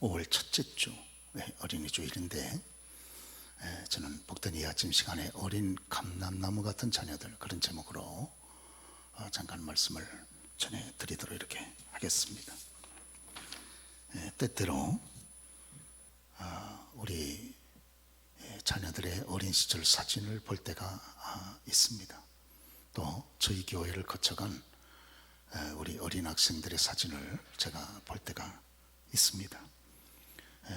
5월 첫째 주 어린이 주일인데 저는 복된 이 아침 시간에 어린 감람나무 같은 자녀들 그런 제목으로 잠깐 말씀을 전해드리도록 이렇게 하겠습니다. 때때로 우리 자녀들의 어린 시절 사진을 볼 때가 있습니다. 또 저희 교회를 거쳐간 우리 어린 학생들의 사진을 제가 볼 때가 있습니다.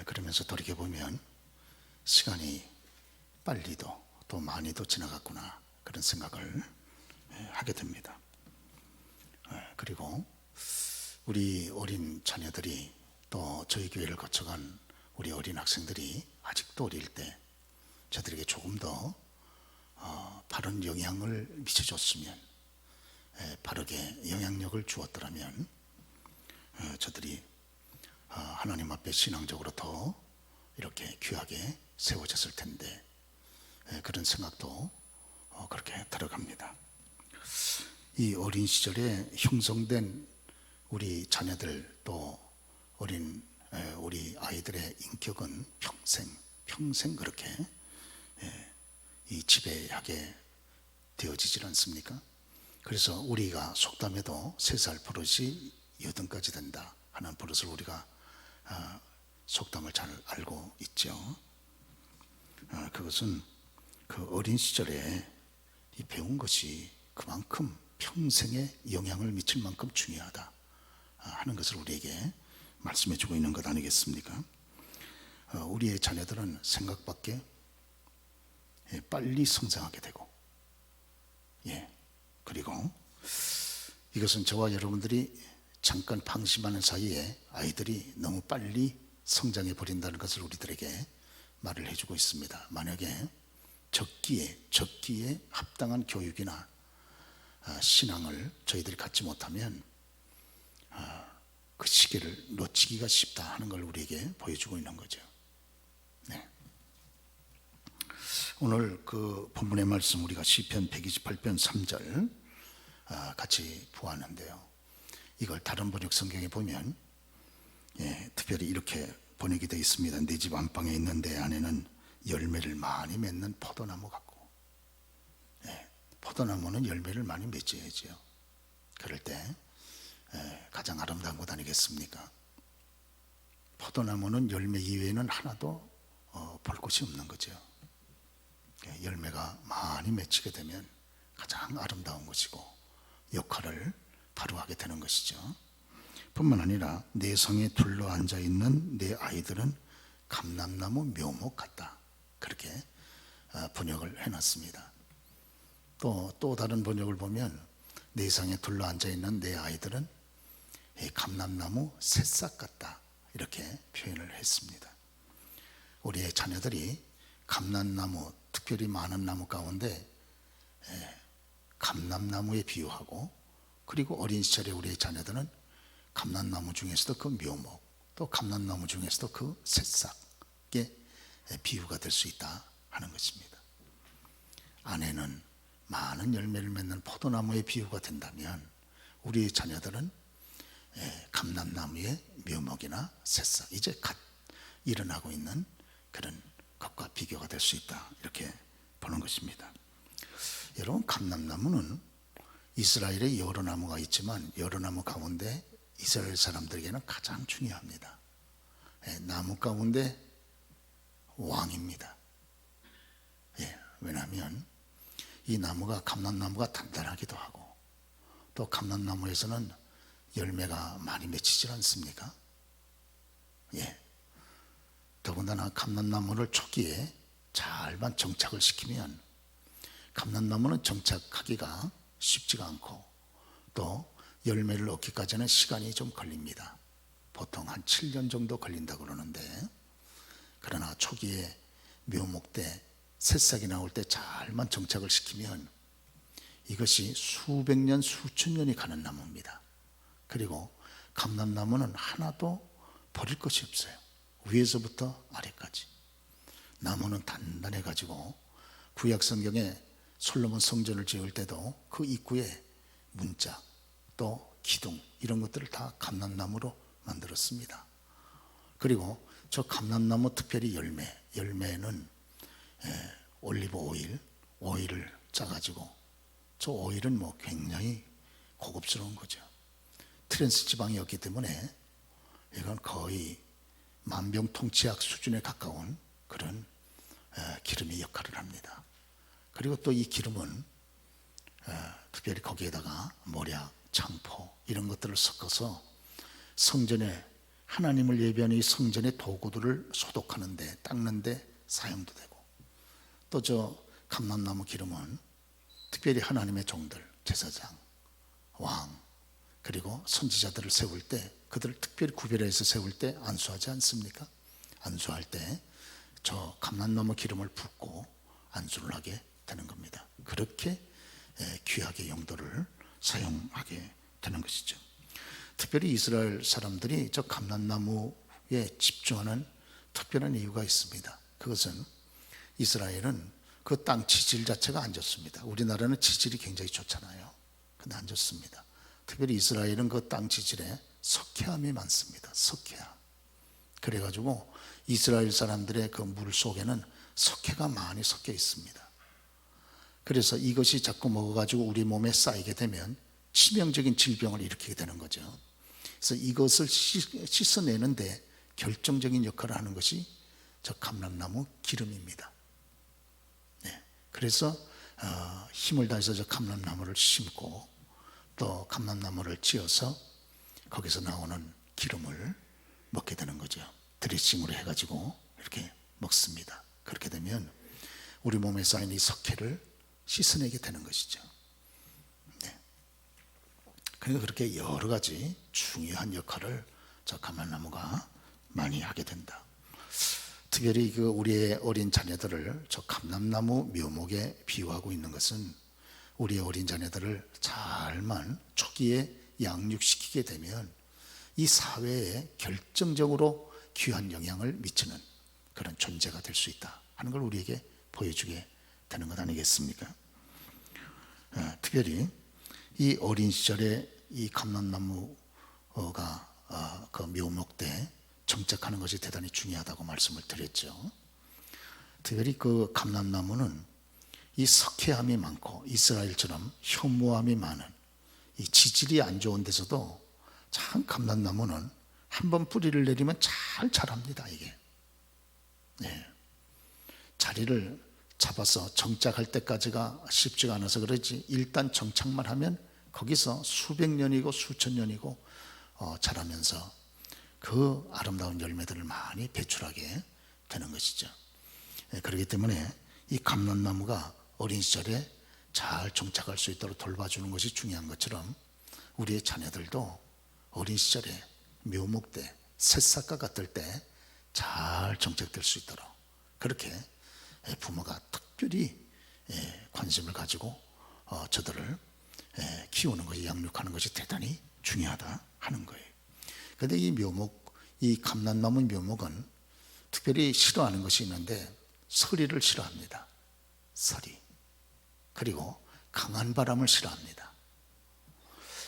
그러면서 돌이켜보면 시간이 빨리도 또 많이도 지나갔구나 그런 생각을 하게 됩니다. 그리고 우리 어린 자녀들이 또 저희 교회를 거쳐간 우리 어린 학생들이 아직도 어릴 때 저들에게 조금 더 바른 영향을 미쳐줬으면, 바르게 영향력을 주었더라면 저들이 하나님 앞에 신앙적으로 더 이렇게 귀하게 세워졌을 텐데, 그런 생각도 그렇게 들어갑니다. 이 어린 시절에 형성된 우리 자녀들 또 어린 우리 아이들의 인격은 평생 그렇게 이 지배하게 되어지질 않습니까? 그래서 우리가 속담에도 3살 버릇이 8까지 된다 하는 버릇을 우리가 속담을 잘 알고 있죠. 그것은 그 어린 시절에 이 배운 것이 그만큼 평생에 영향을 미칠 만큼 중요하다 하는 것을 우리에게 말씀해 주고 있는 것 아니겠습니까? 우리의 자녀들은 생각밖에 빨리 성장하게 되고, 그리고 이것은 저와 여러분들이 잠깐 방심하는 사이에 아이들이 너무 빨리 성장해 버린다는 것을 우리들에게 말을 해주고 있습니다. 만약에 적기에 합당한 교육이나 신앙을 저희들이 갖지 못하면 그 시기를 놓치기가 쉽다 하는 걸 우리에게 보여주고 있는 거죠. 오늘 그 본문의 말씀 우리가 시편 128편 3절 같이 보았는데요. 이걸 다른 번역 성경에 보면 특별히 이렇게 번역이 되어 있습니다. 내 집 안방에 있는 내 안에는 열매를 많이 맺는 포도나무 같고, 포도나무는 열매를 많이 맺어야죠. 그럴 때 가장 아름다운 것 아니겠습니까? 포도나무는 열매 이외에는 하나도 볼 곳이 없는 거죠. 열매가 많이 맺히게 되면 가장 아름다운 것이고 역할을 바로 하게 되는 것이죠. 뿐만 아니라 내 성에 둘러앉아 있는 내 아이들은 감람나무 묘목 같다, 그렇게 번역을 해놨습니다. 또 다른 번역을 보면 내 성에 둘러앉아 있는 내 아이들은 감람나무 새싹 같다, 이렇게 표현을 했습니다. 우리의 자녀들이 감람나무, 특별히 많은 나무 가운데 감람나무에 비유하고, 그리고 어린 시절에 우리의 자녀들은 감람나무 중에서도 그 묘목, 또 감람나무 중에서도 그 새싹의 비유가 될 수 있다 하는 것입니다. 아내는 많은 열매를 맺는 포도나무의 비유가 된다면 우리의 자녀들은 감람나무의 묘목이나 새싹, 이제 갓 일어나고 있는 그런 것과 비교가 될 수 있다, 이렇게 보는 것입니다. 여러분, 감람나무는 이스라엘에 여러 나무가 있지만 여러 나무 가운데 이스라엘 사람들에게는 가장 중요합니다. 나무 가운데 왕입니다. 왜냐하면 이 나무가, 감람나무가 단단하기도 하고, 또 감람나무에서는 열매가 많이 맺히질 않습니까? 더군다나 감람나무를 초기에 잘만 정착을 시키면 감람나무는 정착하기가 쉽지가 않고 또 열매를 얻기까지는 시간이 좀 걸립니다. 보통 한 7년 정도 걸린다고 그러는데, 그러나 초기에 묘목 때 새싹이 나올 때 잘만 정착을 시키면 이것이 수백 년, 수천 년이 가는 나무입니다. 그리고 감람나무는 하나도 버릴 것이 없어요. 위에서부터 아래까지. 나무는 단단해 가지고 구약 성경에 솔로몬 성전을 지을 때도 그 입구에 문짝 또 기둥 이런 것들을 다 감람나무로 만들었습니다. 그리고 저 감람나무 특별히 열매는 올리브 오일을 짜가지고, 저 오일은 뭐 굉장히 고급스러운 거죠. 트랜스 지방이 없기 때문에 이건 거의 만병통치약 수준에 가까운 그런 기름의 역할을 합니다. 그리고 또 이 기름은 특별히 거기에다가 모략, 창포 이런 것들을 섞어서 성전에, 하나님을 예배하는 이 성전의 도구들을 소독하는데, 닦는데 사용도 되고, 또 저 감람나무 기름은 특별히 하나님의 종들, 제사장, 왕, 그리고 선지자들을 세울 때, 그들을 특별히 구별해서 세울 때 안수하지 않습니까? 안수할 때 저 감람나무 기름을 붓고 안수를 하게 되는 겁니다. 그렇게 귀하게 용도를 사용하게 되는 것이죠. 특별히 이스라엘 사람들이 저 감람나무에 집중하는 특별한 이유가 있습니다. 그것은 이스라엘은 그 땅 지질 자체가 안 좋습니다. 우리나라는 지질이 굉장히 좋잖아요. 근데 안 좋습니다. 특별히 이스라엘은 그 땅 지질에 석회암이 많습니다. 석회암. 그래가지고 이스라엘 사람들의 그 물 속에는 석회가 많이 섞여 있습니다. 그래서 이것이 자꾸 먹어가지고 우리 몸에 쌓이게 되면 치명적인 질병을 일으키게 되는 거죠. 그래서 이것을 씻어내는데 결정적인 역할을 하는 것이 저 감람나무 기름입니다. 네. 그래서 힘을 다해서 저 감람나무를 심고 또 감람나무를 찧어서 거기서 나오는 기름을 먹게 되는 거죠. 드레싱으로 해가지고 이렇게 먹습니다. 그렇게 되면 우리 몸에 쌓인 이 석회를 씻어내게 되는 것이죠. 네. 그러니까 그렇게 여러 가지 중요한 역할을 저 감람나무가 많이 하게 된다. 특별히 그 우리의 어린 자녀들을 저 감람나무 묘목에 비유하고 있는 것은, 우리의 어린 자녀들을 잘만 초기에 양육시키게 되면 이 사회에 결정적으로 귀한 영향을 미치는 그런 존재가 될 수 있다 하는 걸 우리에게 보여주게 되는 것 아니겠습니까? 특별히 이 어린 시절에 이 감람나무가 그 묘목대 정착하는 것이 대단히 중요하다고 말씀을 드렸죠. 특별히 그 감람나무는 이 석회암이 많고 이스라엘처럼 현무암이 많은 이 지질이 안 좋은 데서도 참 감람나무는 한번 뿌리를 내리면 잘 자랍니다. 이게 자리를 잡아서 정착할 때까지가 쉽지가 않아서 그러지, 일단 정착만 하면 거기서 수백 년이고 수천 년이고 자라면서 그 아름다운 열매들을 많이 배출하게 되는 것이죠. 그렇기 때문에 이 감람나무가 어린 시절에 잘 정착할 수 있도록 돌봐주는 것이 중요한 것처럼, 우리의 자녀들도 어린 시절에 묘목대, 새싹과 같을 때 잘 정착될 수 있도록 그렇게 부모가 특별히 관심을 가지고 저들을 키우는 것이, 양육하는 것이 대단히 중요하다 하는 거예요. 그런데 이 묘목, 이 감람나무 묘목은 특별히 싫어하는 것이 있는데, 서리를 싫어합니다. 서리. 그리고 강한 바람을 싫어합니다.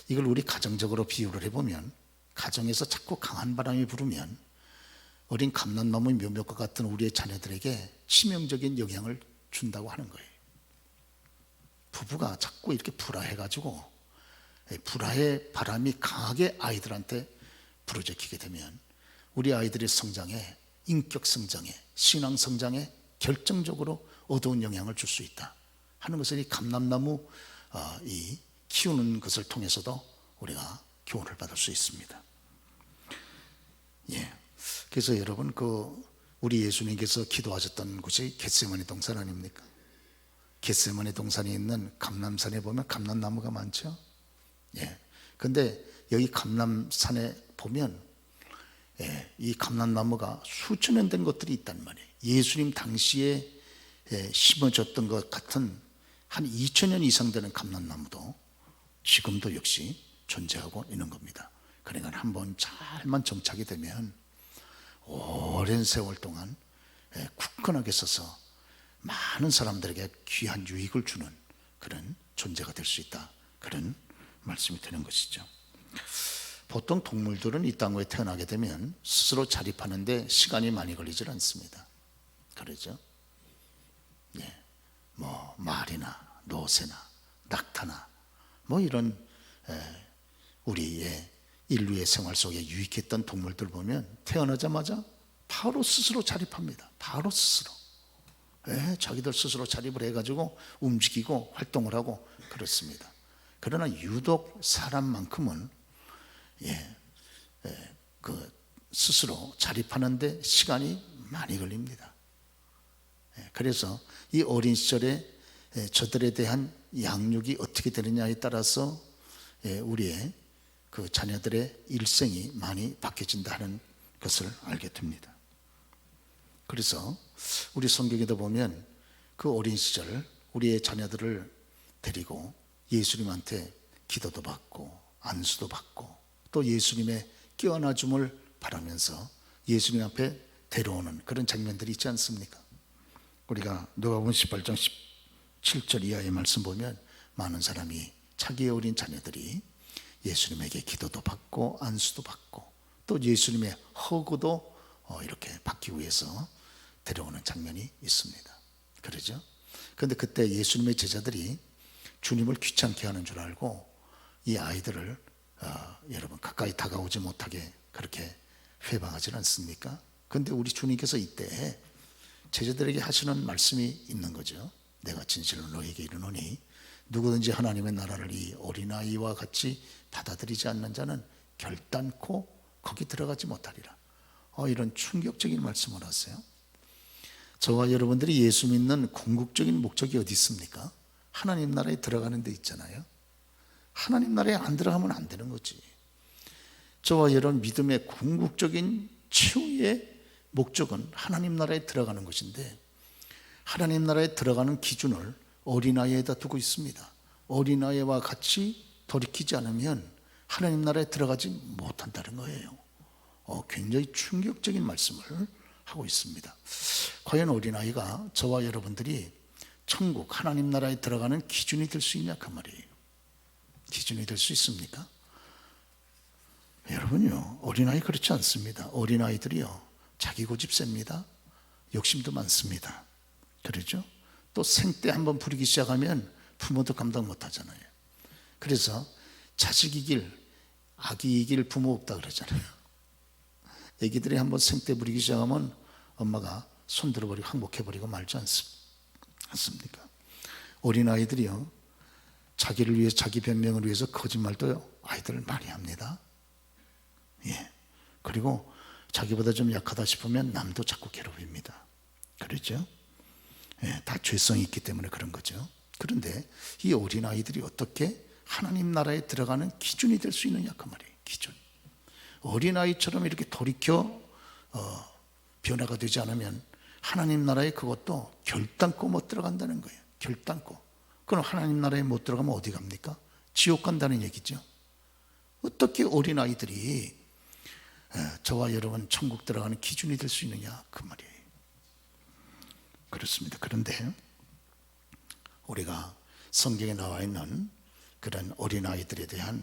이걸 우리 가정적으로 비유를 해보면, 가정에서 자꾸 강한 바람이 불으면 어린 감람나무 묘목과 같은 우리의 자녀들에게 치명적인 영향을 준다고 하는 거예요. 부부가 자꾸 이렇게 불화해가지고, 불화의 바람이 강하게 아이들한테 불어제키게 되면 우리 아이들의 성장에, 인격 성장에, 신앙 성장에 결정적으로 어두운 영향을 줄 수 있다 하는 것을 이 감람나무 이 키우는 것을 통해서도 우리가 교훈을 받을 수 있습니다. 그래서 여러분, 우리 예수님께서 기도하셨던 곳이 겟세마네 동산 아닙니까? 겟세마네 동산에 있는 감람산에 보면 감람나무가 많죠. 근데 여기 감람산에 보면 이 감람나무가 수천 년 된 것들이 있단 말이에요. 예수님 당시에 심어졌던 것 같은 한 2000년 이상 되는 감람나무도 지금도 역시 존재하고 있는 겁니다. 그러니까 한번 잘만 정착이 되면 오랜 세월 동안 굳건하게 서서 많은 사람들에게 귀한 유익을 주는 그런 존재가 될 수 있다, 그런 말씀이 되는 것이죠. 보통 동물들은 이 땅에 태어나게 되면 스스로 자립하는데 시간이 많이 걸리질 않습니다. 그러죠? 예, 뭐 말이나 노새나 낙타나 뭐 이런 우리의 인류의 생활 속에 유익했던 동물들 보면 태어나자마자 바로 스스로 자립합니다. 바로 스스로. 자기들 스스로 자립을 해가지고 움직이고 활동을 하고 그렇습니다. 그러나 유독 사람만큼은 스스로 자립하는데 시간이 많이 걸립니다. 그래서 이 어린 시절에 저들에 대한 양육이 어떻게 되느냐에 따라서 우리의 그 자녀들의 일생이 많이 바뀌어진다는 것을 알게 됩니다. 그래서 우리 성경에도 보면 그 어린 시절 우리의 자녀들을 데리고 예수님한테 기도도 받고 안수도 받고 또 예수님의 깨어나줌을 바라면서 예수님 앞에 데려오는 그런 장면들이 있지 않습니까? 우리가 누가복음 18장 17절 이하의 말씀 보면 많은 사람이 자기의 어린 자녀들이 예수님에게 기도도 받고 안수도 받고 또 예수님의 허구도 이렇게 받기 위해서 데려오는 장면이 있습니다. 그러죠? 그런데 그때 예수님의 제자들이 주님을 귀찮게 하는 줄 알고 이 아이들을 여러분 가까이 다가오지 못하게 그렇게 회방하지 않습니까? 그런데 우리 주님께서 이때 제자들에게 하시는 말씀이 있는 거죠. 내가 진실로 너에게 이르노니 누구든지 하나님의 나라를 이 어린아이와 같이 받아들이지 않는 자는 결단코 거기 들어가지 못하리라. 이런 충격적인 말씀을 하세요. 저와 여러분들이 예수 믿는 궁극적인 목적이 어디 있습니까? 하나님 나라에 들어가는 데 있잖아요. 하나님 나라에 안 들어가면 안 되는 거지. 저와 여러분 믿음의 궁극적인 최후의 목적은 하나님 나라에 들어가는 것인데 하나님 나라에 들어가는 기준을 어린아이에다 두고 있습니다. 어린아이와 같이 돌이키지 않으면 하나님 나라에 들어가지 못한다는 거예요. 굉장히 충격적인 말씀을 하고 있습니다. 과연 어린아이가 저와 여러분들이 천국 하나님 나라에 들어가는 기준이 될 수 있냐 그 말이에요. 기준이 될 수 있습니까? 여러분요, 어린아이 그렇지 않습니다. 어린아이들이요 자기 고집 셉니다. 욕심도 많습니다. 그렇죠? 또 생때 한번 부리기 시작하면 부모도 감당 못하잖아요. 그래서 자식 이길 아기 이길 부모 없다 그러잖아요. 애기들이 한번 생때 부리기 시작하면 엄마가 손 들어버리고 항복해버리고 말지 않습니까? 어린아이들이요 자기를 위해서 자기 변명을 위해서 거짓말도 아이들을 많이 합니다. 그리고 자기보다 좀 약하다 싶으면 남도 자꾸 괴롭힙니다. 그렇죠? 다 죄성이 있기 때문에 그런 거죠. 그런데 이 어린아이들이 어떻게 하나님 나라에 들어가는 기준이 될 수 있느냐 그 말이에요. 기준. 어린아이처럼 이렇게 돌이켜 변화가 되지 않으면 하나님 나라에 그것도 결단코 못 들어간다는 거예요. 결단코. 그럼 하나님 나라에 못 들어가면 어디 갑니까? 지옥 간다는 얘기죠. 어떻게 어린아이들이 저와 여러분 천국 들어가는 기준이 될 수 있느냐 그 말이에요. 그렇습니다. 그런데 우리가 성경에 나와 있는 그런 어린아이들에 대한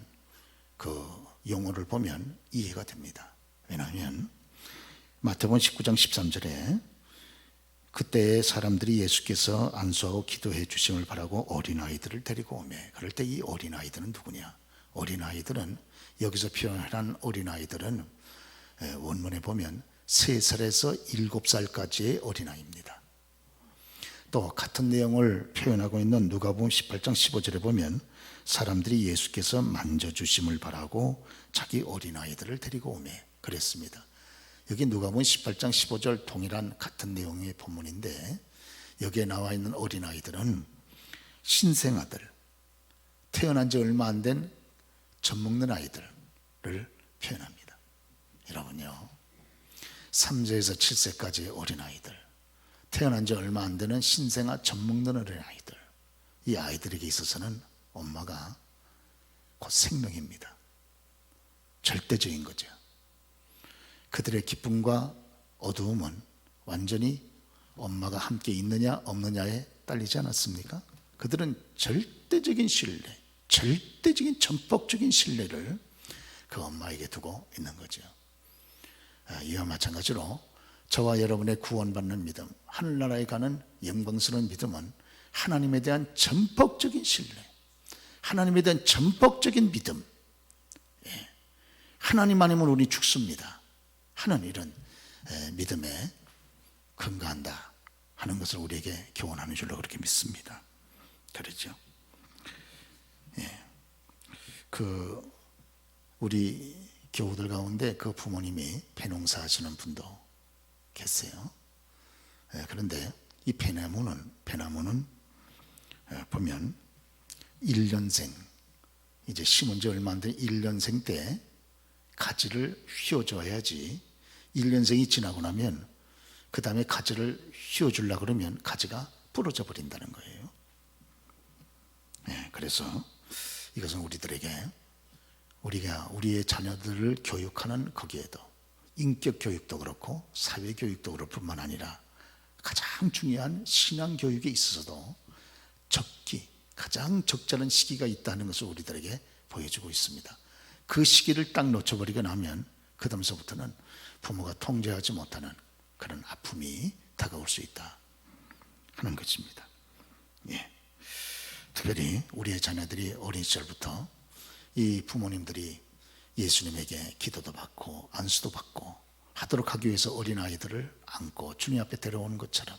그 용어를 보면 이해가 됩니다. 왜냐하면 마태복음 19장 13절에 그때 사람들이 예수께서 안수하고 기도해 주심을 바라고 어린아이들을 데리고 오매. 그럴 때 이 어린아이들은 누구냐? 어린아이들은 여기서 표현한 어린아이들은 원문에 보면 3살에서 7살까지의 어린아이입니다. 또 같은 내용을 표현하고 있는 누가복음 18장 15절에 보면 사람들이 예수께서 만져주심을 바라고 자기 어린아이들을 데리고 오매 그랬습니다. 여기 누가복음 18장 15절 동일한 같은 내용의 본문인데 여기에 나와 있는 어린아이들은 신생아들, 태어난 지 얼마 안 된 젖 먹는 아이들을 표현합니다. 여러분요 3세에서 7세까지의 어린아이들, 태어난 지 얼마 안 되는 신생아 젖 먹는 어린아이들, 이 아이들에게 있어서는 엄마가 곧 생명입니다. 절대적인 거죠. 그들의 기쁨과 어두움은 완전히 엄마가 함께 있느냐 없느냐에 딸리지 않았습니까? 그들은 절대적인 신뢰, 절대적인 전폭적인 신뢰를 그 엄마에게 두고 있는 거죠. 이와 마찬가지로 저와 여러분의 구원받는 믿음, 하늘나라에 가는 영광스러운 믿음은 하나님에 대한 전폭적인 신뢰, 하나님에 대한 전폭적인 믿음, 하나님 아니면 우리 죽습니다 하는 이런 믿음에 근거한다 하는 것을 우리에게 교훈하는 줄로 그렇게 믿습니다. 그렇죠? 우리 교우들 가운데 그 부모님이 폐농사 하시는 분도 계세요. 그런데 이 배나무는 보면 1년생, 이제 심은 지 얼마 안 된 1년생 때 가지를 휘어줘야지 1년생이 지나고 나면 그 다음에 가지를 휘어주려고 그러면 가지가 부러져 버린다는 거예요. 그래서 이것은 우리가 우리의 자녀들을 교육하는 거기에도 인격 교육도 그렇고 사회 교육도 그럴 뿐만 아니라 가장 중요한 신앙 교육에 있어서도 가장 적절한 시기가 있다는 것을 우리들에게 보여주고 있습니다. 그 시기를 딱 놓쳐버리고 나면 그 다음서부터는 부모가 통제하지 못하는 그런 아픔이 다가올 수 있다 하는 것입니다. 특별히 우리의 자녀들이 어린 시절부터 이 부모님들이 예수님에게 기도도 받고 안수도 받고 하도록 하기 위해서 어린아이들을 안고 주님 앞에 데려오는 것처럼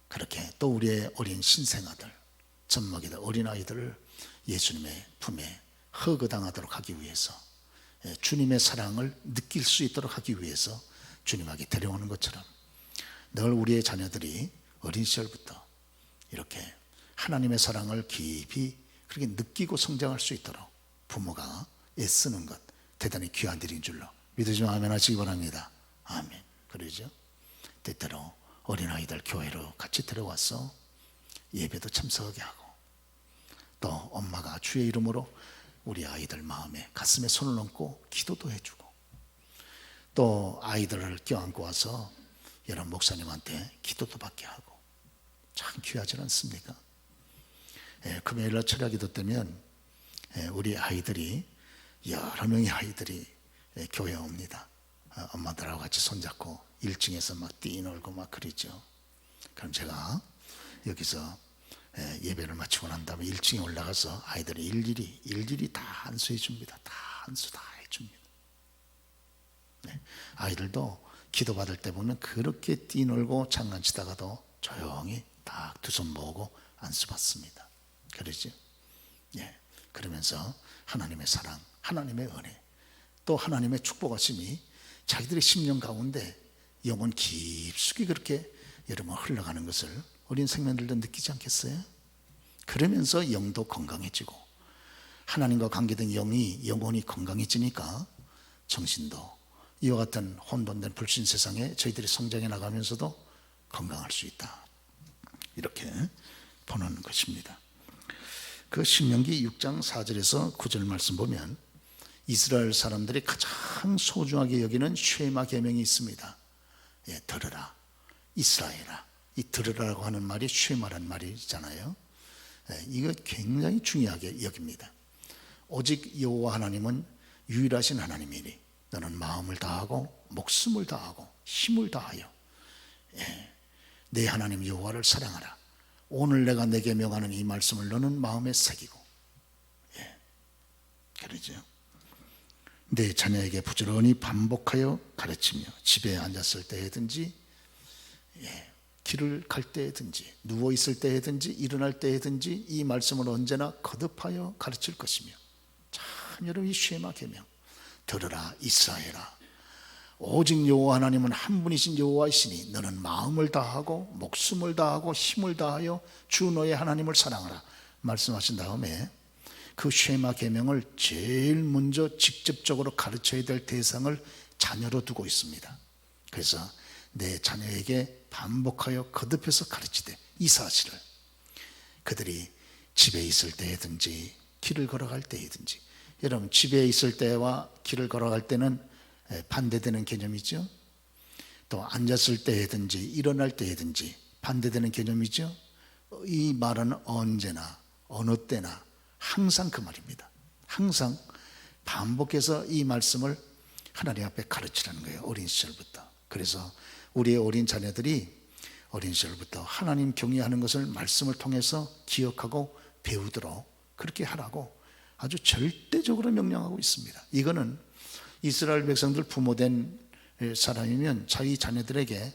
그렇게 또 우리의 어린 신생아들, 젖먹이들, 어린아이들을 예수님의 품에 허거당하도록 하기 위해서 주님의 사랑을 느낄 수 있도록 하기 위해서 주님에게 데려오는 것처럼 늘 우리의 자녀들이 어린 시절부터 이렇게 하나님의 사랑을 깊이 그렇게 느끼고 성장할 수 있도록 부모가 애쓰는 것 대단히 귀한 일인 줄로 믿으시면 아멘 하시기 바랍니다. 아멘. 그러죠? 때때로 어린아이들 교회로 같이 데려와서 예배도 참석하게 하고 또 엄마가 주의 이름으로 우리 아이들 마음에 가슴에 손을 얹고 기도도 해주고 또 아이들을 껴안고 와서 여러 목사님한테 기도도 받게 하고 참 귀하지 않습니까? 금요일날 철야기도 때면 우리 아이들이 여러 명의 아이들이 교회에 옵니다. 엄마들하고 같이 손잡고 1층에서 막 뛰놀고 막 그러죠. 그럼 제가 여기서 예배를 마치고 난 다음에 1층에 올라가서 아이들을 일일이 다 안수해 줍니다. 다 안수 다 해줍니다. 아이들도 기도받을 때 보면 그렇게 뛰놀고 장난치다가도 조용히 딱 두 손 모으고 안수받습니다. 그러죠? 그러면서 하나님의 사랑, 하나님의 은혜, 또 하나님의 축복하심이 자기들의 심령 가운데 영혼 깊숙이 그렇게 여러분 흘러가는 것을 어린 생명들도 느끼지 않겠어요? 그러면서 영도 건강해지고 하나님과 관계된 영혼이 건강해지니까 정신도 이와 같은 혼돈된 불신 세상에 저희들이 성장해 나가면서도 건강할 수 있다. 이렇게 보는 것입니다. 그 신명기 6장 4절에서 9절 말씀 보면 이스라엘 사람들이 가장 소중하게 여기는 쉐마 계명이 있습니다. 들으라 이스라엘아. 이 들으라고 하는 말이 쉐마란 말이잖아요. 이거 굉장히 중요하게 여깁니다. 오직 여호와 하나님은 유일하신 하나님이니 너는 마음을 다하고 목숨을 다하고 힘을 다하여 내 하나님 여호와를 사랑하라. 오늘 내가 내게 명하는 이 말씀을 너는 마음에 새기고 그러죠. 내 자녀에게 부지런히 반복하여 가르치며 집에 앉았을 때든지 길을 갈 때든지 누워 있을 때든지 일어날 때든지 이 말씀을 언제나 거듭하여 가르칠 것이며 참 여러분 이 쉐마 계명 들으라 이스라엘아 오직 여호와 하나님은 한 분이신 여호와이시니 너는 마음을 다하고 목숨을 다하고 힘을 다하여 주 너의 하나님을 사랑하라 말씀하신 다음에 그 쉐마 계명을 제일 먼저 직접적으로 가르쳐야 될 대상을 자녀로 두고 있습니다. 그래서 내 자녀에게 반복하여 거듭해서 가르치되 이 사실을 그들이 집에 있을 때든지 길을 걸어갈 때든지 여러분 집에 있을 때와 길을 걸어갈 때는 반대되는 개념이죠. 또 앉았을 때든지 일어날 때든지 반대되는 개념이죠. 이 말은 언제나 어느 때나 항상 그 말입니다. 항상 반복해서 이 말씀을 하나님 앞에 가르치라는 거예요. 어린 시절부터. 그래서 우리의 어린 자녀들이 어린 시절부터 하나님 경외하는 것을 말씀을 통해서 기억하고 배우도록 그렇게 하라고 아주 절대적으로 명령하고 있습니다. 이거는 이스라엘 백성들 부모된 사람이면 자기 자녀들에게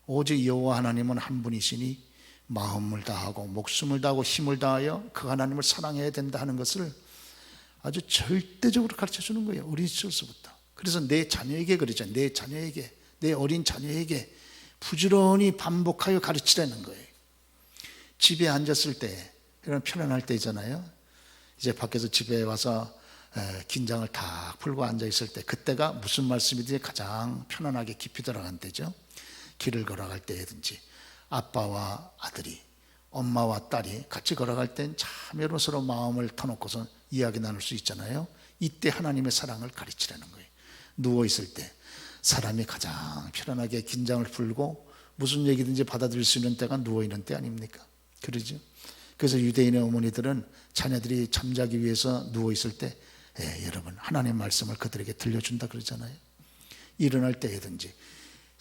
오직 여호와 하나님은 한 분이시니 마음을 다하고 목숨을 다하고 힘을 다하여 그 하나님을 사랑해야 된다 하는 것을 아주 절대적으로 가르쳐 주는 거예요. 어린 시절서부터. 그래서 내 자녀에게 그러죠. 내 자녀에게, 내 어린 자녀에게 부지런히 반복하여 가르치라는 거예요. 집에 앉았을 때, 이런 편안할 때 있잖아요. 이제 밖에서 집에 와서 긴장을 다 풀고 앉아 있을 때, 그때가 무슨 말씀이든지 가장 편안하게 깊이 들어간 때죠. 길을 걸어갈 때든지 아빠와 아들이, 엄마와 딸이 같이 걸어갈 땐 참여로 서로 마음을 터놓고서 이야기 나눌 수 있잖아요. 이때 하나님의 사랑을 가르치라는 거예요. 누워있을 때 사람이 가장 편안하게 긴장을 풀고 무슨 얘기든지 받아들일 수 있는 때가 누워있는 때 아닙니까? 그러죠? 그래서 유대인의 어머니들은 자녀들이 잠자기 위해서 누워있을 때 여러분 하나님의 말씀을 그들에게 들려준다 그러잖아요. 일어날 때든지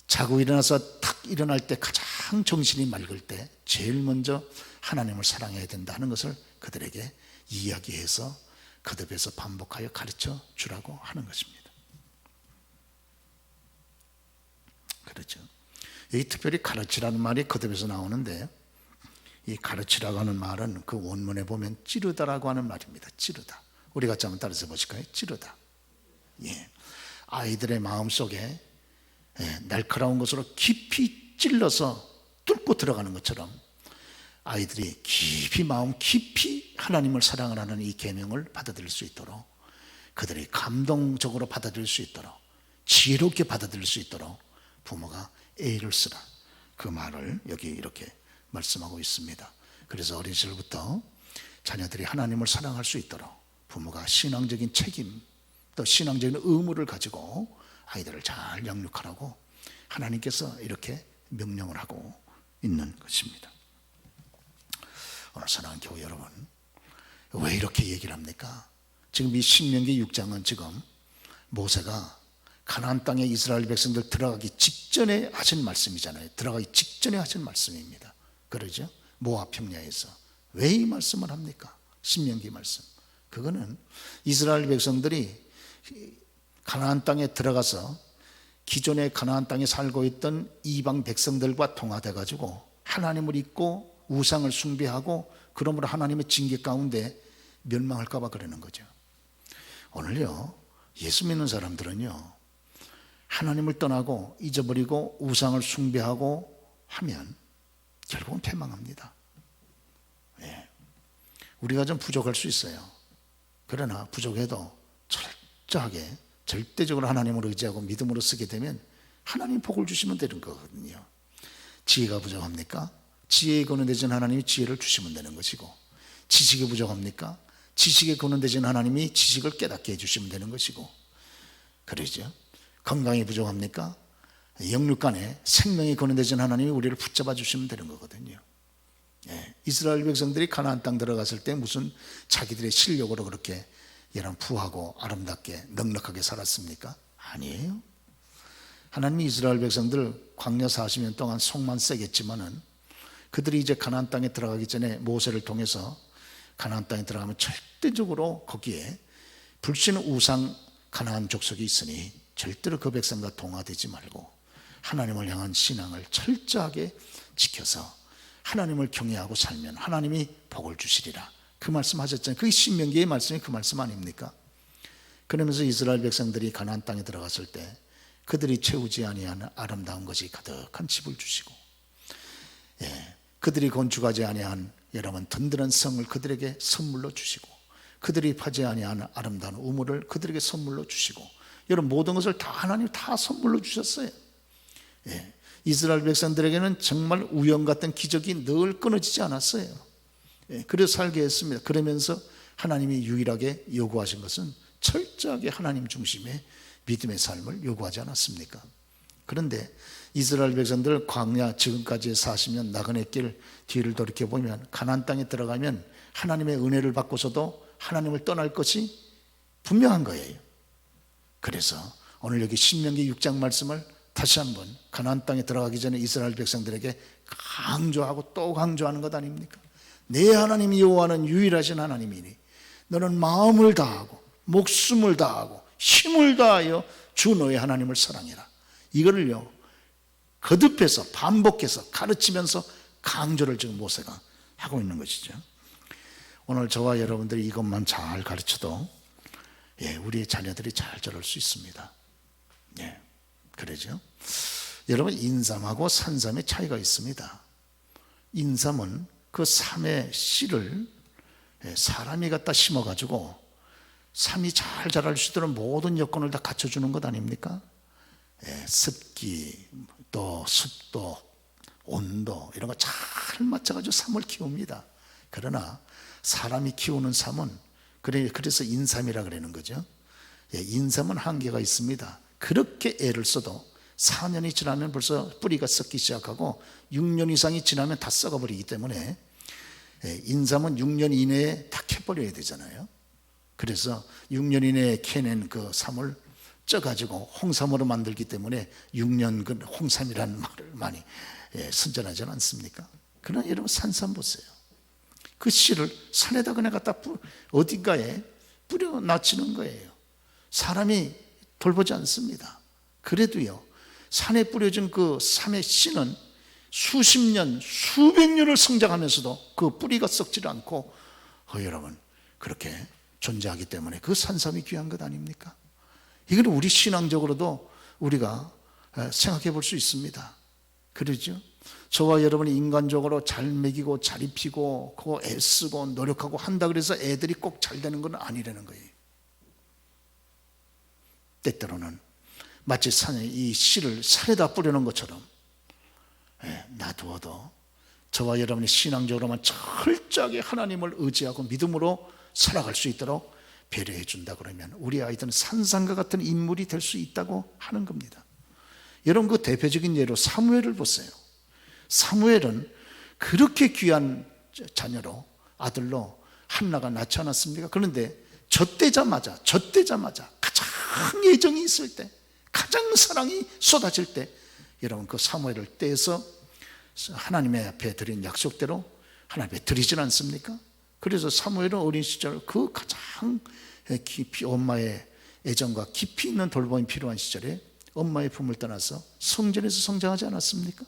자고 일어나서 탁 일어날 때 가장 정신이 맑을 때 제일 먼저 하나님을 사랑해야 된다 하는 것을 그들에게 이야기해서 거듭해서 반복하여 가르쳐 주라고 하는 것입니다. 그렇죠. 여기 특별히 가르치라는 말이 거듭에서 나오는데, 이 가르치라고 하는 말은 그 원문에 보면 찌르다라고 하는 말입니다. 찌르다. 우리 같이 한번 따라서 보실까요? 찌르다. 예. 아이들의 마음속에 날카로운 것으로 깊이 찔러서 뚫고 들어가는 것처럼 아이들이 깊이 마음 깊이 하나님을 사랑을 하는 이 계명을 받아들일 수 있도록, 그들이 감동적으로 받아들일 수 있도록, 지혜롭게 받아들일 수 있도록 부모가 애를 쓰라, 그 말을 여기 이렇게 말씀하고 있습니다. 그래서 어린 시절부터 자녀들이 하나님을 사랑할 수 있도록 부모가 신앙적인 책임, 또 신앙적인 의무를 가지고 아이들을 잘 양육하라고 하나님께서 이렇게 명령을 하고 있는 것입니다. 오늘 사랑하는 교회 여러분, 왜 이렇게 얘기를 합니까? 지금 이 신명기 6장은 지금 모세가 가나안 땅에 이스라엘 백성들 들어가기 직전에 하신 말씀이잖아요. 들어가기 직전에 하신 말씀입니다. 그러죠? 모압 평야에서. 왜 이 말씀을 합니까? 신명기 말씀. 그거는 이스라엘 백성들이 가나안 땅에 들어가서 기존에 가나안 땅에 살고 있던 이방 백성들과 통화돼 가지고 하나님을 잊고 우상을 숭배하고 그러므로 하나님의 징계 가운데 멸망할까 봐 그러는 거죠. 오늘요, 예수 믿는 사람들은요, 하나님을 떠나고 잊어버리고 우상을 숭배하고 하면 결국은 패망합니다. 예. 우리가 좀 부족할 수 있어요. 그러나 부족해도 철저하게 절대적으로 하나님을 의지하고 믿음으로 쓰게 되면 하나님 복을 주시면 되는 거거든요. 지혜가 부족합니까? 지혜에 근원되신 하나님이 지혜를 주시면 되는 것이고, 지식이 부족합니까? 지식에 근원되신 하나님이 지식을 깨닫게 해주시면 되는 것이고, 그러죠. 건강이 부족합니까? 영육간에 생명이 근원되신 하나님이 우리를 붙잡아 주시면 되는 거거든요. 예, 이스라엘 백성들이 가나안 땅 들어갔을 때 무슨 자기들의 실력으로 그렇게 부하고 아름답게 넉넉하게 살았습니까? 아니에요. 하나님이 이스라엘 백성들 광야 40년 동안 속만 세겠지만은 그들이 이제 가나안 땅에 들어가기 전에 모세를 통해서 가나안 땅에 들어가면 절대적으로 거기에 불신 우상 가나안 족속이 있으니 절대로 그 백성과 동화되지 말고 하나님을 향한 신앙을 철저하게 지켜서 하나님을 경외하고 살면 하나님이 복을 주시리라, 그 말씀 하셨잖아요. 그게 신명기의 말씀이 그 말씀 아닙니까? 그러면서 이스라엘 백성들이 가나안 땅에 들어갔을 때 그들이 채우지 아니한 아름다운 것이 가득한 집을 주시고, 그들이 건축하지 아니한 여러분 든든한 성을 그들에게 선물로 주시고, 그들이 파지 아니한 아름다운 우물을 그들에게 선물로 주시고, 여러분 모든 것을 다 하나님 다 선물로 주셨어요. 이스라엘 백성들에게는 정말 우연 같은 기적이 늘 끊어지지 않았어요. 그래서 살게 했습니다. 그러면서 하나님이 유일하게 요구하신 것은 철저하게 하나님 중심의 믿음의 삶을 요구하지 않았습니까? 그런데 이스라엘 백성들 광야 지금까지 40년 나그네 길 뒤를 돌이켜보면 가나안 땅에 들어가면 하나님의 은혜를 받고서도 하나님을 떠날 것이 분명한 거예요. 그래서 오늘 여기 신명기 6장 말씀을 다시 한번 가나안 땅에 들어가기 전에 이스라엘 백성들에게 강조하고 또 강조하는 것 아닙니까? 내 하나님 여호와는 유일하신 하나님이니 너는 마음을 다하고 목숨을 다하고 힘을 다하여 주 너의 하나님을 사랑해라. 이거를요 거듭해서 반복해서 가르치면서 강조를 지금 모세가 하고 있는 것이죠. 오늘 저와 여러분들이 이것만 잘 가르쳐도 우리의 자녀들이 잘 자랄 수 있습니다. 그러죠. 여러분, 인삼하고 산삼의 차이가 있습니다. 인삼은 그 삼의 씨를 사람이 갖다 심어가지고 삼이 잘 자랄 수 있도록 모든 여건을 다 갖춰주는 것 아닙니까? 습기, 또 습도, 온도 이런 거 잘 맞춰가지고 삼을 키웁니다. 그러나 사람이 키우는 삼은 그래서 인삼이라 그러는 거죠. 인삼은 한계가 있습니다. 그렇게 애를 써도 4년이 지나면 벌써 뿌리가 썩기 시작하고 6년 이상이 지나면 다 썩어버리기 때문에 인삼은 6년 이내에 다 캐버려야 되잖아요. 그래서 6년 이내에 캐낸 그 삼을 쪄가지고 홍삼으로 만들기 때문에 6년근 홍삼이라는 말을 많이 선전하지 않습니까? 그러나 여러분, 산삼 보세요. 그 씨를 산에다 그냥 갖다 어딘가에 뿌려 놔치는 거예요. 사람이 돌보지 않습니다. 그래도요, 산에 뿌려진 그 삼의 씨는 수십 년, 수백 년을 성장하면서도 그 뿌리가 썩지 않고 여러분 그렇게 존재하기 때문에 그 산삼이 귀한 것 아닙니까? 이건 우리 신앙적으로도 우리가 생각해 볼 수 있습니다. 그러죠? 저와 여러분이 인간적으로 잘 먹이고 잘 입히고 그거 애쓰고 노력하고 한다 그래서 애들이 꼭 잘 되는 건 아니라는 거예요. 때때로는 마치 산에 이 씨를 산에다 뿌려놓은 것처럼 놔두어도 저와 여러분이 신앙적으로만 철저하게 하나님을 의지하고 믿음으로 살아갈 수 있도록 배려해 준다 그러면 우리 아이들은 산삼과 같은 인물이 될 수 있다고 하는 겁니다. 여러분, 그 대표적인 예로 사무엘을 보세요. 사무엘은 그렇게 귀한 자녀로 아들로 한나가 낳지 않았습니까? 그런데 젖대자마자 가장 애정이 있을 때, 가장 사랑이 쏟아질 때 여러분 그 사무엘을 떼서 하나님의 앞에 드린 약속대로 하나님 앞에 드리지 않습니까? 그래서 사무엘은 어린 시절 그 가장 깊이 엄마의 애정과 깊이 있는 돌봄이 필요한 시절에 엄마의 품을 떠나서 성전에서 성장하지 않았습니까?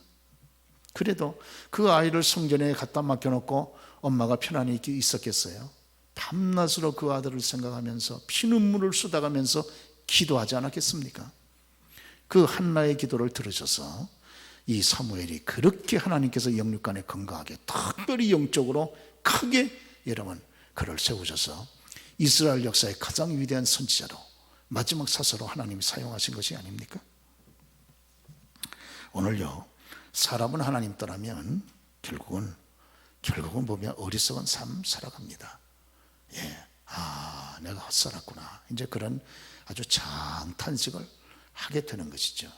그래도 그 아이를 성전에 갖다 맡겨놓고 엄마가 편안히 있었겠어요? 밤낮으로 그 아들을 생각하면서 피눈물을 쏟아가면서 기도하지 않았겠습니까? 그 한나의 기도를 들으셔서 이 사무엘이 그렇게 하나님께서 영육간에 건강하게 특별히 영적으로 크게 여러분 그를 세우셔서 이스라엘 역사의 가장 위대한 선지자로 마지막 사서로 하나님이 사용하신 것이 아닙니까? 오늘요, 사람은 하나님 떠나면 결국은 보면 어리석은 삶 살아갑니다. 내가 헛살았구나, 이제 그런 아주 장탄식을 하게 되는 것이죠.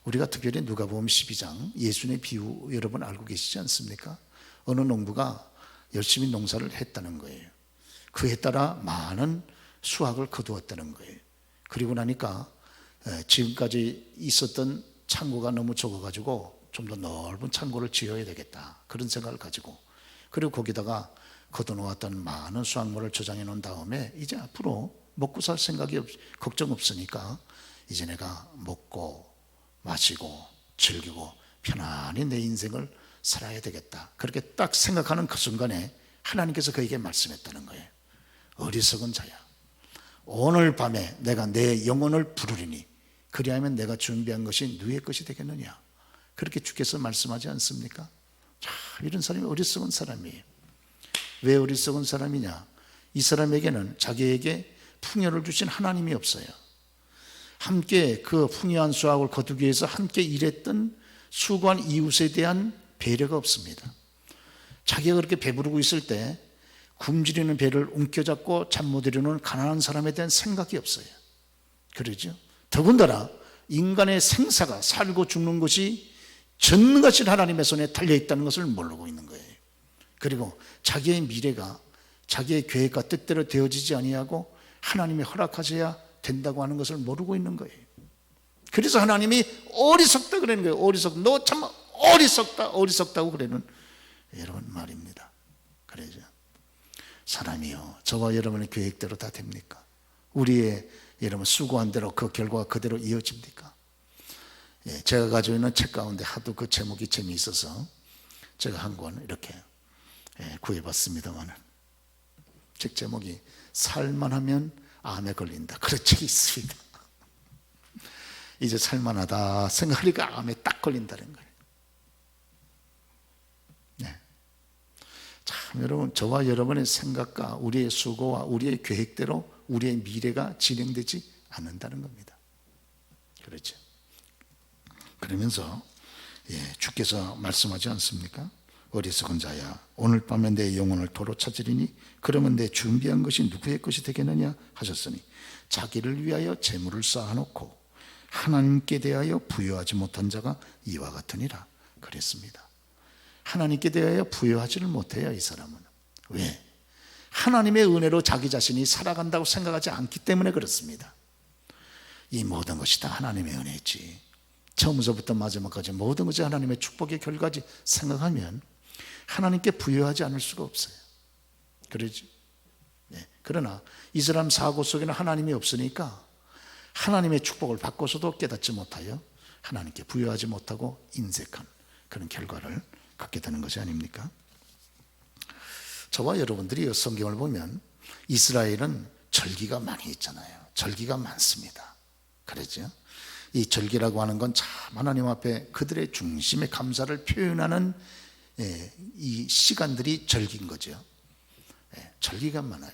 우리가 특별히 누가복음 12장 예수님의 비유 여러분 알고 계시지 않습니까? 어느 농부가 열심히 농사를 했다는 거예요. 그에 따라 많은 수확을 거두었다는 거예요. 그리고 나니까 지금까지 있었던 창고가 너무 적어가지고 좀 더 넓은 창고를 지어야 되겠다, 그런 생각을 가지고, 그리고 거기다가 거둬놓았던 많은 수확물을 저장해 놓은 다음에 이제 앞으로 먹고 살 생각이 걱정 없으니까 이제 내가 먹고 마시고 즐기고 편안히 내 인생을 살아야 되겠다, 그렇게 딱 생각하는 그 순간에 하나님께서 그에게 말씀했다는 거예요. 어리석은 자야, 오늘 밤에 내가 내 영혼을 부르리니 그리하면 내가 준비한 것이 누구의 것이 되겠느냐, 그렇게 주께서 말씀하지 않습니까? 자, 이런 사람이 어리석은 사람이에요. 왜 어리석은 사람이냐? 이 사람에게는 자기에게 풍요를 주신 하나님이 없어요. 함께 그 풍요한 수확을 거두기 위해서 함께 일했던 수고한 이웃에 대한 배려가 없습니다. 자기가 그렇게 배부르고 있을 때 굶주리는 배를 움켜잡고 잠 못 이루는 가난한 사람에 대한 생각이 없어요. 그러죠? 더군다나 인간의 생사가 살고 죽는 것이 전능하신 하나님의 손에 달려있다는 것을 모르고 있는 거예요. 그리고 자기의 미래가 자기의 계획과 뜻대로 되어지지 아니하고 하나님이 허락하셔야 된다고 하는 것을 모르고 있는 거예요. 그래서 하나님이 어리석다 그러는 거예요. 너 참 어리석다고 그러는 여러분 말입니다. 그러죠. 사람이요, 저와 여러분의 계획대로 다 됩니까? 우리의 여러분 수고한 대로 그 결과가 그대로 이어집니까? 제가 가지고 있는 책 가운데 하도 그 제목이 재미있어서 제가 한 권 이렇게 구해봤습니다만, 책 제목이 살만하면 암에 걸린다, 그런 책이 있습니다. 이제 살만하다 생각하니까 암에 딱 걸린다는 거예요. 참 여러분, 저와 여러분의 생각과 우리의 수고와 우리의 계획대로 우리의 미래가 진행되지 않는다는 겁니다. 그렇죠. 그러면서 주께서 말씀하지 않습니까? 어리석은 자야, 오늘 밤에 내 영혼을 도로 찾으리니 그러면 내 준비한 것이 누구의 것이 되겠느냐 하셨으니, 자기를 위하여 재물을 쌓아놓고 하나님께 대하여 부여하지 못한 자가 이와 같으니라 그랬습니다. 하나님께 대하여 부여하지를 못해요, 이 사람은. 왜? 하나님의 은혜로 자기 자신이 살아간다고 생각하지 않기 때문에 그렇습니다. 이 모든 것이 다 하나님의 은혜지, 처음서부터 마지막까지 모든 것이 하나님의 축복의 결과지 생각하면 하나님께 부여하지 않을 수가 없어요. 그러지? 그러나 이 사람 사고 속에는 하나님이 없으니까 하나님의 축복을 받고서도 깨닫지 못하여 하나님께 부여하지 못하고 인색한 그런 결과를 갖게 되는 것이 아닙니까? 저와 여러분들이 성경을 보면 이스라엘은 절기가 많이 있잖아요. 절기가 많습니다. 그렇죠? 이 절기라고 하는 건 참 하나님 앞에 그들의 중심의 감사를 표현하는 이 시간들이 절기인 거죠. 절기가 많아요.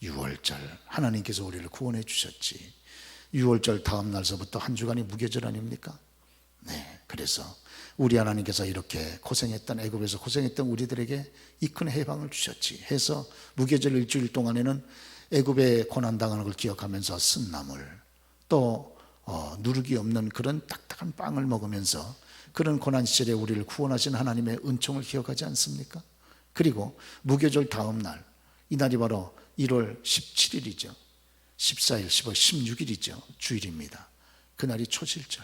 6월절, 하나님께서 우리를 구원해 주셨지. 6월절 다음 날서부터 한 주간이 무교절 아닙니까? 그래서 우리 하나님께서 이렇게 고생했던, 애굽에서 고생했던 우리들에게 이 큰 해방을 주셨지 해서 무교절 일주일 동안에는 애굽에 고난당하는 걸 기억하면서 쓴나물, 또 누룩이 없는 그런 딱딱한 빵을 먹으면서 그런 고난 시절에 우리를 구원하신 하나님의 은총을 기억하지 않습니까? 그리고 무교절 다음 날, 이날이 바로 1월 17일이죠 14일, 15일, 16일이죠 주일입니다. 그날이 초실절.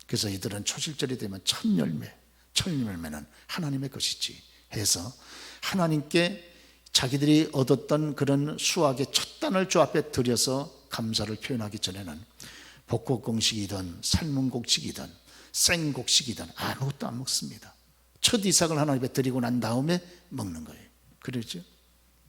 그래서 이들은 초실절이 되면 첫 열매는 하나님의 것이지 해서 하나님께 자기들이 얻었던 그런 수확의 첫 단을 주 앞에 드려서 감사를 표현하기 전에는 볶음곡식이든 삶은 곡식이든 생곡식이든 아무것도 안 먹습니다. 첫 이삭을 하나님 앞에 드리고 난 다음에 먹는 거예요. 그렇죠?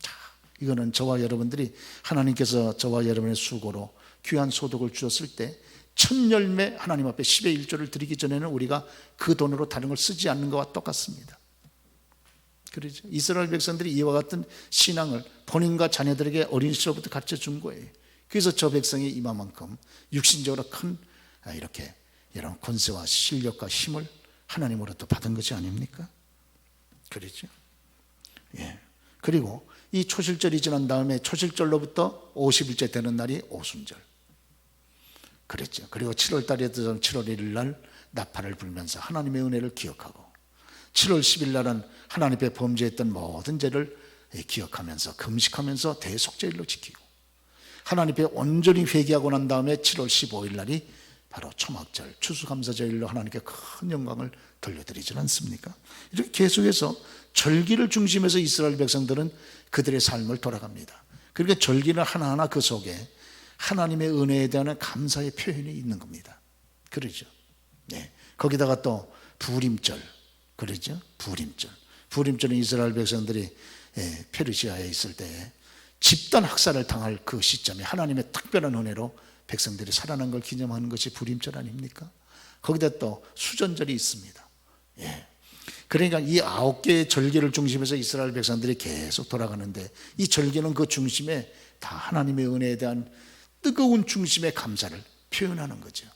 자, 이거는 저와 여러분들이 하나님께서 저와 여러분의 수고로 귀한 소득을 주셨을 때 첫 열매 하나님 앞에 10의 1조를 드리기 전에는 우리가 그 돈으로 다른 걸 쓰지 않는 것과 똑같습니다. 그렇죠? 이스라엘 백성들이 이와 같은 신앙을 본인과 자녀들에게 어린 시절부터 가르쳐 준 거예요. 그래서 저 백성이 이만큼 육신적으로 큰 이렇게 이런 권세와 실력과 힘을 하나님으로부터 받은 것이 아닙니까? 그렇죠? 그리고 이 초실절이 지난 다음에 초실절로부터 50일째 되는 날이 오순절. 그랬죠. 그리고 7월 달에 들어서 7월 1일 날 나팔을 불면서 하나님의 은혜를 기억하고, 7월 10일 날은 하나님 앞에 범죄했던 모든 죄를 기억하면서 금식하면서 대속죄일로 지키고, 하나님 앞에 온전히 회개하고 난 다음에 7월 15일 날이 바로 초막절, 추수감사절일로 하나님께 큰 영광을 돌려드리지 않습니까? 이렇게 계속해서 절기를 중심해서 이스라엘 백성들은 그들의 삶을 돌아갑니다. 그러니까 절기는 하나하나 그 속에 하나님의 은혜에 대한 감사의 표현이 있는 겁니다. 그러죠? 거기다가 또 부림절, 그러죠? 부림절은 이스라엘 백성들이 페르시아에 있을 때 집단 학살을 당할 그 시점에 하나님의 특별한 은혜로 백성들이 살아난 걸 기념하는 것이 부림절 아닙니까? 거기다 또 수전절이 있습니다. 그러니까 이 9개의 절기를 중심해서 이스라엘 백성들이 계속 돌아가는데, 이 절기는 그 중심에 다 하나님의 은혜에 대한 뜨거운 중심의 감사를 표현하는 거죠.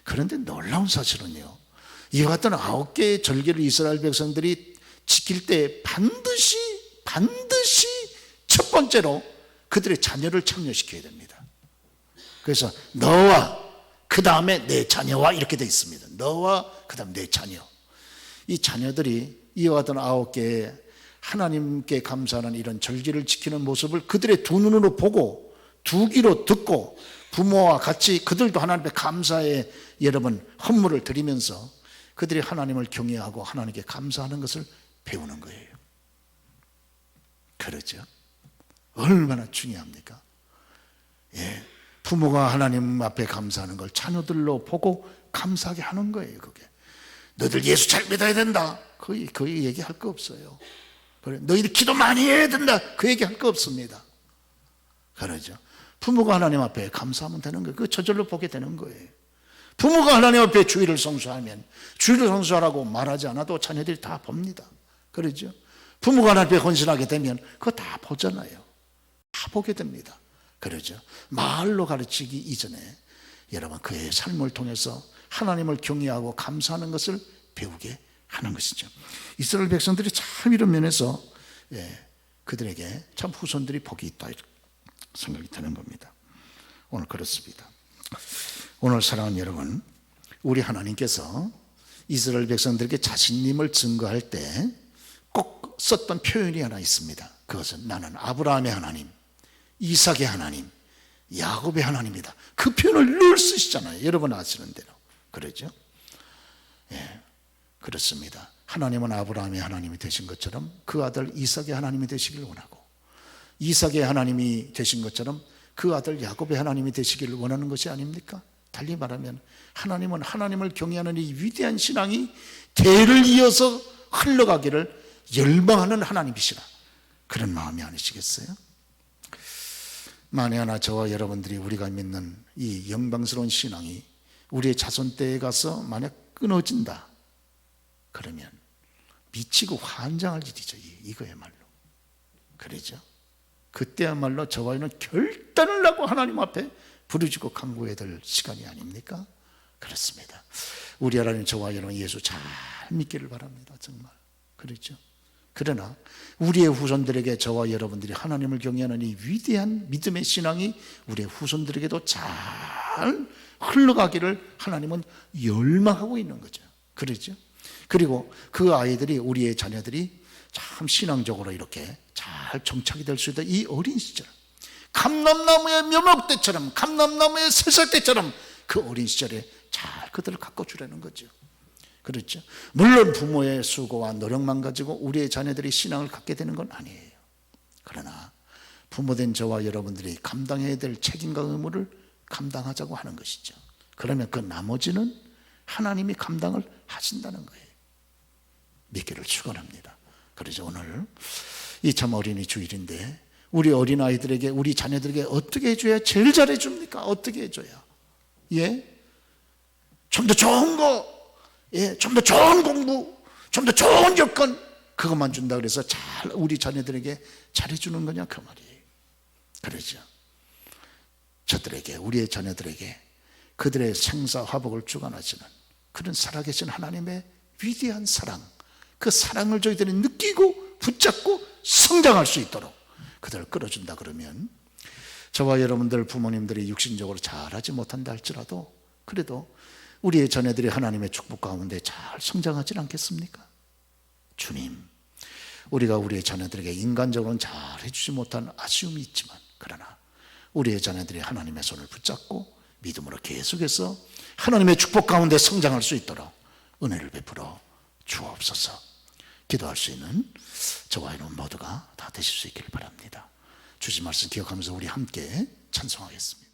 그런데 놀라운 사실은요, 이와 같은 9개의 절기를 이스라엘 백성들이 지킬 때 반드시 첫 번째로 그들의 자녀를 참여시켜야 됩니다. 그래서 너와 그 다음에 내 자녀와 이렇게 되어 있습니다. 너와 그 다음 내 자녀. 이 자녀들이 이와 같은 9개의 하나님께 감사하는 이런 절기를 지키는 모습을 그들의 두 눈으로 보고 두 귀로 듣고 부모와 같이 그들도 하나님 앞에 감사의 여러분 헌물을 드리면서 그들이 하나님을 경외하고 하나님께 감사하는 것을 배우는 거예요. 그렇죠? 얼마나 중요합니까? 예, 부모가 하나님 앞에 감사하는 걸 자녀들로 보고 감사하게 하는 거예요. 그게 너희들 예수 잘 믿어야 된다, 거의 얘기할 거 없어요. 그래, 너희들 기도 많이 해야 된다, 그 얘기할 거 없습니다. 그러죠? 부모가 하나님 앞에 감사하면 되는 거예요. 그 저절로 보게 되는 거예요. 부모가 하나님 앞에 주일을 성수하면 주일을 성수하라고 말하지 않아도 자녀들이 다 봅니다. 그러죠? 부모가 하나님 앞에 헌신하게 되면 그거 다 보잖아요. 다 보게 됩니다. 그러죠? 말로 가르치기 이전에 여러분 그의 삶을 통해서 하나님을 경외하고 감사하는 것을 배우게 하는 것이죠. 이스라엘 백성들이 참 이런 면에서 그들에게 참 후손들이 복이 있다 생각이 드는 겁니다. 오늘 그렇습니다. 오늘 사랑하는 여러분, 우리 하나님께서 이스라엘 백성들에게 자신님을 증거할 때 꼭 썼던 표현이 하나 있습니다. 그것은 나는 아브라함의 하나님, 이삭의 하나님, 야곱의 하나님이다. 그 표현을 늘 쓰시잖아요. 여러분 아시는 대로. 그러죠? 예, 그렇습니다. 하나님은 아브라함의 하나님이 되신 것처럼 그 아들 이삭의 하나님이 되시길 원하고, 이삭의 하나님이 되신 것처럼 그 아들 야곱의 하나님이 되시기를 원하는 것이 아닙니까? 달리 말하면 하나님은 하나님을 경외하는 이 위대한 신앙이 대를 이어서 흘러가기를 열망하는 하나님이시라, 그런 마음이 아니시겠어요? 만에 하나 저와 여러분들이 우리가 믿는 이 영광스러운 신앙이 우리의 자손때에 가서 만약 끊어진다 그러면 미치고 환장할 일이죠. 이거야말로. 그러죠? 그때야말로 저와 너는 결단을 하고 하나님 앞에 부르짖고 간구해야 될 시간이 아닙니까? 그렇습니다. 우리 하나님 저와 여러분 예수 잘 믿기를 바랍니다. 정말. 그렇죠? 그러나 우리의 후손들에게 저와 여러분들이 하나님을 경외하는 이 위대한 믿음의 신앙이 우리의 후손들에게도 잘 흘러가기를 하나님은 열망하고 있는 거죠. 그렇죠? 그리고 그 아이들이, 우리의 자녀들이 참 신앙적으로 이렇게 잘 정착이 될 수 있다. 이 어린 시절, 감람나무의 묘목대처럼, 감람나무의 새싹대처럼 그 어린 시절에 잘 그들을 가꿔주라는 거죠. 그렇죠? 물론 부모의 수고와 노력만 가지고 우리의 자녀들이 신앙을 갖게 되는 건 아니에요. 그러나 부모된 저와 여러분들이 감당해야 될 책임과 의무를 감당하자고 하는 것이죠. 그러면 그 나머지는 하나님이 감당을 하신다는 거예요. 믿기를 축원합니다. 그래서 오늘 이 참 어린이 주일인데 우리 어린아이들에게, 우리 자녀들에게 어떻게 해줘야 제일 잘해줍니까? 어떻게 해줘야? 예? 좀 더 좋은 거, 예, 좀 더 좋은 공부, 좀 더 좋은 여건, 그것만 준다 그래서 잘 우리 자녀들에게 잘해주는 거냐 그 말이에요. 그러죠. 저들에게, 우리의 자녀들에게 그들의 생사화복을 주관하시는 그런 살아계신 하나님의 위대한 사랑, 그 사랑을 저희들이 느끼고 붙잡고 성장할 수 있도록 그들을 끌어준다 그러면 저와 여러분들 부모님들이 육신적으로 잘하지 못한다 할지라도 그래도 우리의 자녀들이 하나님의 축복 가운데 잘 성장하지 않겠습니까? 주님, 우리가 우리의 자녀들에게 인간적으로는 잘 해주지 못한 아쉬움이 있지만 그러나 우리의 자녀들이 하나님의 손을 붙잡고 믿음으로 계속해서 하나님의 축복 가운데 성장할 수 있도록 은혜를 베풀어 주옵소서. 기도할 수 있는 저와 여러분 모두가 다 되실 수 있기를 바랍니다. 주신 말씀 기억하면서 우리 함께 찬송하겠습니다.